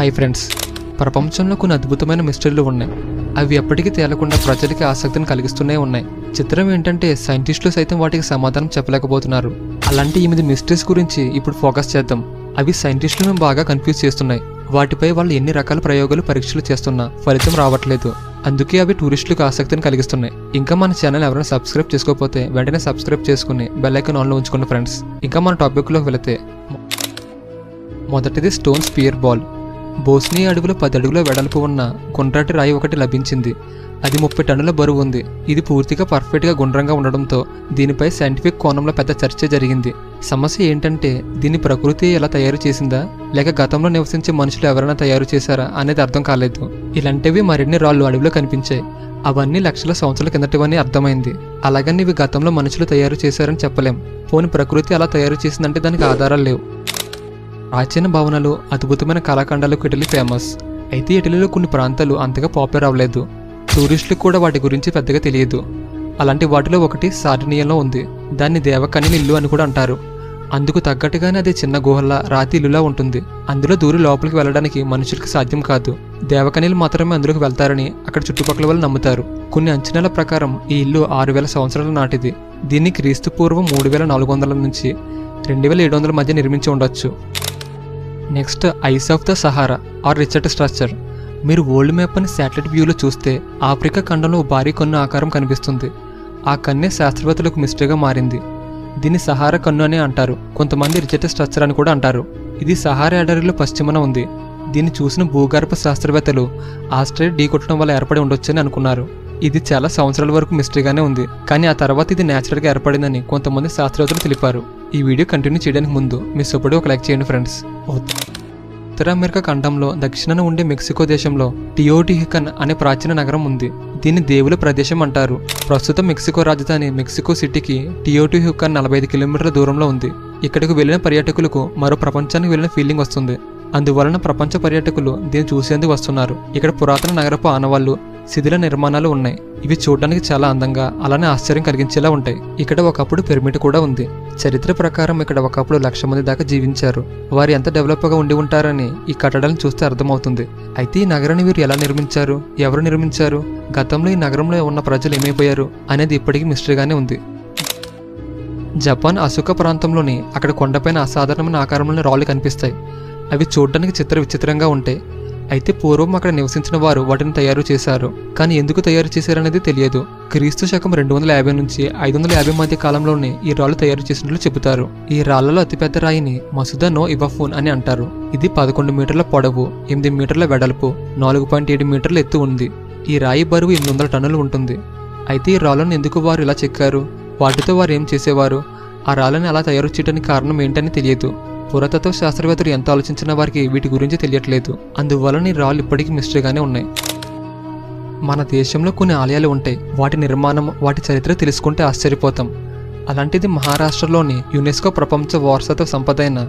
Hi friends, ప్రపంచంలో కొన్ని అద్భుతమైన మిస్టరీలు ఉన్నాయి. అవి ఎప్పటికీ తేలకుండా ప్రజలకి ఆసక్తిని కలిగిస్తూనే ఉన్నాయి. చిత్రం ఏంటంటే సైంటిస్టులు సైతం వాటికి సమాధానం చెప్పలేకపోతున్నారు. అలాంటి 8 మిస్టరీస్ గురించి ఇప్పుడు ఫోకస్ చేద్దాం. అవి సైంటిస్టులను బాగా కన్ఫ్యూజ్ చేస్తున్నాయి. వాటిపై వాళ్ళు ఎన్ని రకాల ప్రయోగాలు పరీక్షలు చేస్తున్నా ఫలితం రావట్లేదు. అందుకే అవి టూరిస్టులకు ఆసక్తిని కలిగిస్తున్నాయి. ఇంకా మన ఛానల్ ఎవరైనా సబ్స్క్రైబ్ చేసుకోకపోతే వెంటనే సబ్స్క్రైబ్ చేసుకుని బెల్ ఐకాన్ ఆన్లో ఉంచుకోండి ఫ్రెండ్స్. ఇంకా మన టాపిక్లోకి వెళితే మొదటిది స్టోన్ స్పియర్ బాల్. బోస్నియా అడవిలో 10 అడుగుల వెడల్పు ఉన్న గుండ్రటి రాయి ఒకటి లభించింది. అది 30 టన్నుల బరువు ఉంది. ఇది పూర్తిగా పర్ఫెక్ట్గా గుండ్రంగా ఉండడంతో దీనిపై సైంటిఫిక్ కోణంలో పెద్ద చర్చ జరిగింది. సమస్య ఏంటంటే దీన్ని ప్రకృతి ఎలా తయారు చేసిందా లేక గతంలో నివసించే మనుషులు ఎవరైనా తయారు చేశారా అనేది అర్థం కాలేదు. ఇలాంటివి మరిన్ని రాళ్ళు అడవిలో కనిపించాయి. అవన్నీ లక్షల సంవత్సరాల కిందటివని అర్థమైంది. అలాగని ఇవి గతంలో మనుషులు తయారు చేశారని చెప్పలేం. పోని ప్రకృతి అలా తయారు చేసిందంటే దానికి ఆధారాలు లేవు. ప్రాచీన భవనాలు, అద్భుతమైన కళాఖండాలకు ఇటలీ ఫేమస్. అయితే ఇటలీలో కొన్ని ప్రాంతాలు అంతగా పాపులర్ అవ్వలేదు. టూరిస్టులకు కూడా వాటి గురించి పెద్దగా తెలియదు. అలాంటి వాటిలో ఒకటి సార్డినియాలో ఉంది. దాన్ని దేవకన్యల ఇల్లు అని కూడా అంటారు. అందుకు తగ్గట్టుగానే అది చిన్న గుహల్లా రాతి ఇల్లులా ఉంటుంది. అందులో దూరి లోపలికి వెళ్ళడానికి మనుషులకు సాధ్యం కాదు. దేవకన్యలు మాత్రమే అందులోకి వెళ్తారని అక్కడ చుట్టుపక్కల వాళ్ళు నమ్ముతారు. కొన్ని అంచనాల ప్రకారం ఈ ఇల్లు 6000 సంవత్సరాల నాటిది. దీన్ని క్రీస్తు పూర్వం 3400 నుంచి 2700 మధ్య నిర్మించి ఉండొచ్చు. Next, eyes of the Sahara or Richard structure. మీరు వరల్డ్ మ్యాప్ అని శాటిలైట్ వ్యూలో చూస్తే ఆఫ్రికా ఖండంలో భారీ కన్ను ఆకారం కనిపిస్తుంది. ఆ కన్నే శాస్త్రవేత్తలకు మిస్టరీగా మారింది. దీన్ని సహారా కన్ను అని అంటారు. కొంతమంది రిచర్డ్ స్ట్రక్చర్ అని కూడా అంటారు. ఇది సహారా ఎడారిలో పశ్చిమన ఉంది. దీన్ని చూసిన భూగర్భ శాస్త్రవేత్తలు ఆస్ట్రేలియా ఢీకొట్టడం వల్ల ఏర్పడి ఉండొచ్చని అనుకున్నారు. ఇది చాలా సంవత్సరాల వరకు మిస్టరీగానే ఉంది. కానీ ఆ తర్వాత ఇది న్యాచురల్గా ఏర్పడిందని కొంతమంది శాస్త్రవేత్తలు తెలిపారు. ఈ వీడియో కంటిన్యూ చేయడానికి ముందు మీ సపోర్ట్ ఒక లైక్ చేయండి ఫ్రెండ్స్. ఉత్తర అమెరికా ఖండంలో దక్షిణాన ఉండే మెక్సికో దేశంలో టియోటిహకన్ అనే ప్రాచీన నగరం ఉంది. దీన్ని దేవుల ప్రదేశం అంటారు. ప్రస్తుతం మెక్సికో రాజధాని మెక్సికో సిటీకి టియోటిహకన్ 45 కిలోమీటర్ల దూరంలో ఉంది. ఇక్కడికి వెళ్లిన పర్యాటకులకు మరో ప్రపంచానికి వెళ్లిన ఫీలింగ్ వస్తుంది. అందువలన ప్రపంచ పర్యాటకులు దీన్ని చూసేందుకు వస్తున్నారు. ఇక్కడ పురాతన నగరపు ఆనవాళ్లు, శిథిల నిర్మాణాలు ఉన్నాయి. ఇవి చూడడానికి చాలా అందంగా అలానే ఆశ్చర్యం కలిగించేలా ఉంటాయి. ఇక్కడ ఒకప్పుడు పిరమిడ్ కూడా ఉంది. చరిత్ర ప్రకారం ఇక్కడ ఒకప్పుడు 1,00,000 మంది దాకా జీవించారు. వారు ఎంత డెవలప్గా ఉండి ఉంటారని ఈ కట్టడాలను చూస్తే అర్థమవుతుంది. అయితే ఈ నగరాన్ని వీరు ఎలా నిర్మించారు, ఎవరు నిర్మించారు, గతంలో ఈ నగరంలో ఉన్న ప్రజలు ఏమైపోయారు అనేది ఇప్పటికీ మిస్టరీగానే ఉంది. జపాన్ అసుక ప్రాంతంలోని అక్కడ కొండపైన అసాధారణమైన ఆకారంలోని రాళ్ళు కనిపిస్తాయి. అవి చూడడానికి విచిత్రంగా ఉంటాయి. అయితే పూర్వం అక్కడ నివసించిన వారు వాటిని తయారు చేశారు. కానీ ఎందుకు తయారు చేశారనేది తెలియదు. క్రీస్తు శకం 250 నుంచి 550 మధ్య కాలంలోనే ఈ రాళ్ళు తయారు చేసినట్లు చెబుతారు. ఈ రాళ్లలో అతిపెద్ద రాయిని మసుదా నో ఇవఫూన్ అని అంటారు. ఇది 11 మీటర్ల పొడవు, 8 మీటర్ల వెడల్పు, 4.7 మీటర్ల ఎత్తు ఉంది. ఈ రాయి బరువు 800 టన్నులు ఉంటుంది. అయితే ఈ రాళ్లను ఎందుకు వారు ఇలా చెక్కారు, వాటితో వారు ఏం చేసేవారు, ఆ రాళ్ళని అలా తయారు చేయడానికి కారణం ఏంటని తెలియదు. పురాతత్వ శాస్త్రవేత్తలు ఎంత ఆలోచించిన వారికి వీటి గురించి తెలియట్లేదు. అందువలన ఈ రాళ్ళు ఇప్పటికీ మిస్టరీగానే ఉన్నాయి. మన దేశంలో కొన్ని ఆలయాలు ఉంటాయి. వాటి నిర్మాణం, వాటి చరిత్ర తెలుసుకుంటే ఆశ్చర్యపోతాం. అలాంటిది మహారాష్ట్రలోని యునెస్కో ప్రపంచ వారసత్వ సంపద అయిన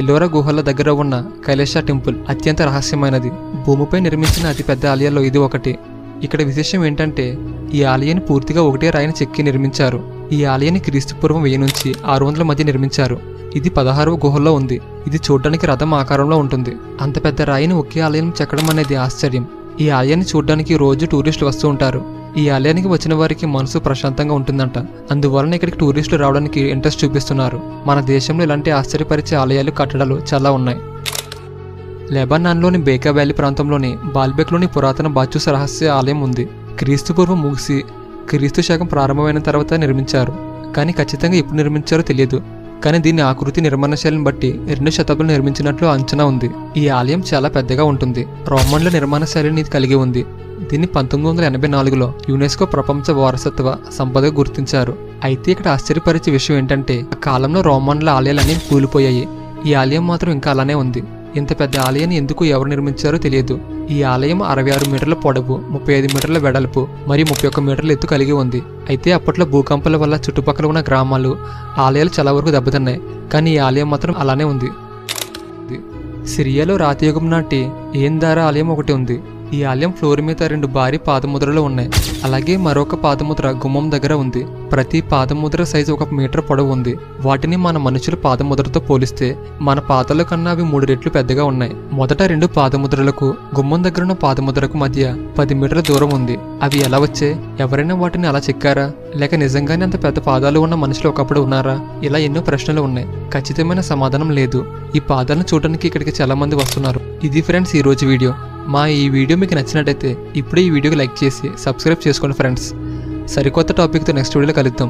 ఎల్లోరా గుహల దగ్గర ఉన్న కైలాస టెంపుల్ అత్యంత రహస్యమైనది. భూమిపై నిర్మించిన అతిపెద్ద ఆలయాల్లో ఇది ఒకటి. ఇక్కడ విశేషం ఏంటంటే ఈ ఆలయాన్ని పూర్తిగా ఒకటే రాయిని చెక్కి నిర్మించారు. ఈ ఆలయాన్ని క్రీస్తు పూర్వం 1000 నుంచి 600 మధ్య నిర్మించారు. ఇది 16వ గుహల్లో ఉంది. ఇది చూడడానికి రథం ఆకారంలో ఉంటుంది. అంత పెద్ద రాయిని ఒకే ఆలయం చెక్కడం అనేది ఆశ్చర్యం. ఈ ఆలయాన్ని చూడడానికి రోజు టూరిస్టులు వస్తూ ఉంటారు. ఈ ఆలయానికి వచ్చిన వారికి మనసు ప్రశాంతంగా ఉంటుందంట. అందువలన ఇక్కడికి టూరిస్టులు రావడానికి ఇంట్రెస్ట్ చూపిస్తున్నారు. మన దేశంలో ఇలాంటి ఆశ్చర్యపరిచే ఆలయాలు, కట్టడాలు చాలా ఉన్నాయి. లెబనాన్లోని బేకా వ్యాలీ ప్రాంతంలోని బాల్బెక్లోని పురాతన బాచూస్ రహస్య ఆలయం ఉంది. క్రీస్తు పూర్వం ముగిసి క్రీస్తు శకం ప్రారంభమైన తర్వాత నిర్మించారు. కానీ ఖచ్చితంగా ఎప్పుడు నిర్మించారో తెలియదు. కానీ దీని ఆకృతి, నిర్మాణ శైలిని బట్టి 2వ శతాబ్దంలో నిర్మించినట్లు అంచనా ఉంది. ఈ ఆలయం చాలా పెద్దగా ఉంటుంది. రోమన్ల నిర్మాణ శైలిని ఇది కలిగి ఉంది. దీన్ని 1984లో యునెస్కో ప్రపంచ వారసత్వ సంపదగా గుర్తించారు. అయితే ఇక్కడ ఆశ్చర్యపరిచే విషయం ఏంటంటే ఆ కాలంలో రోమన్ల ఆలయాలన్నీ కూలిపోయాయి. ఈ ఆలయం మాత్రం ఇంకా అలానే ఉంది. ఇంత పెద్ద ఆలయాన్ని ఎందుకు ఎవరు నిర్మించారో తెలియదు. ఈ ఆలయం 66 మీటర్ల పొడవు, 35 మీటర్ల వెడల్పు మరియు 31 మీటర్ల ఎత్తు కలిగి ఉంది. అయితే అప్పట్లో భూకంపాల వల్ల చుట్టుపక్కల ఉన్న గ్రామాలు, ఆలయాలు చాలా వరకు దెబ్బతిన్నాయి. కానీ ఈ ఆలయం మాత్రం అలానే ఉంది. సిరియాలో రాతియుగం నాటి ఏందారా ఆలయం ఒకటి ఉంది. ఈ ఆలయం ఫ్లోర్ మీద 2 భారీ పాదముద్రలు ఉన్నాయి. అలాగే మరొక పాదముద్ర గుమ్మం దగ్గర ఉంది. ప్రతి పాదముద్ర సైజు 1 మీటర్ పొడవు ఉంది. వాటిని మన మనుషుల పాదముద్రతో పోలిస్తే మన పాదాల కన్నా అవి 3 రెట్లు పెద్దగా ఉన్నాయి. మొదట 2 పాదముద్రలకు గుమ్మం దగ్గర ఉన్న పాదముద్రకు మధ్య 10 మీటర్ల దూరం ఉంది. అవి ఎలా వచ్చాయి? ఎవరైనా వాటిని అలా చెక్కారా? లేక నిజంగానే అంత పెద్ద పాదాలు ఉన్న మనుషులు ఒకప్పుడు ఉన్నారా? ఇలా ఎన్నో ప్రశ్నలు ఉన్నాయి. ఖచ్చితమైన సమాధానం లేదు. ఈ పాదాలను చూడడానికి ఇక్కడికి చాలా మంది వస్తున్నారు. ఇది ఫ్రెండ్స్ ఈ రోజు వీడియో. ఈ వీడియో మీకు నచ్చినట్టయితే ఇప్పుడే ఈ వీడియోకి లైక్ చేసి సబ్స్క్రైబ్ చేసుకోండి ఫ్రెండ్స్. సరికొత్త టాపిక్తో నెక్స్ట్ వీడియోలో కలుద్దాం.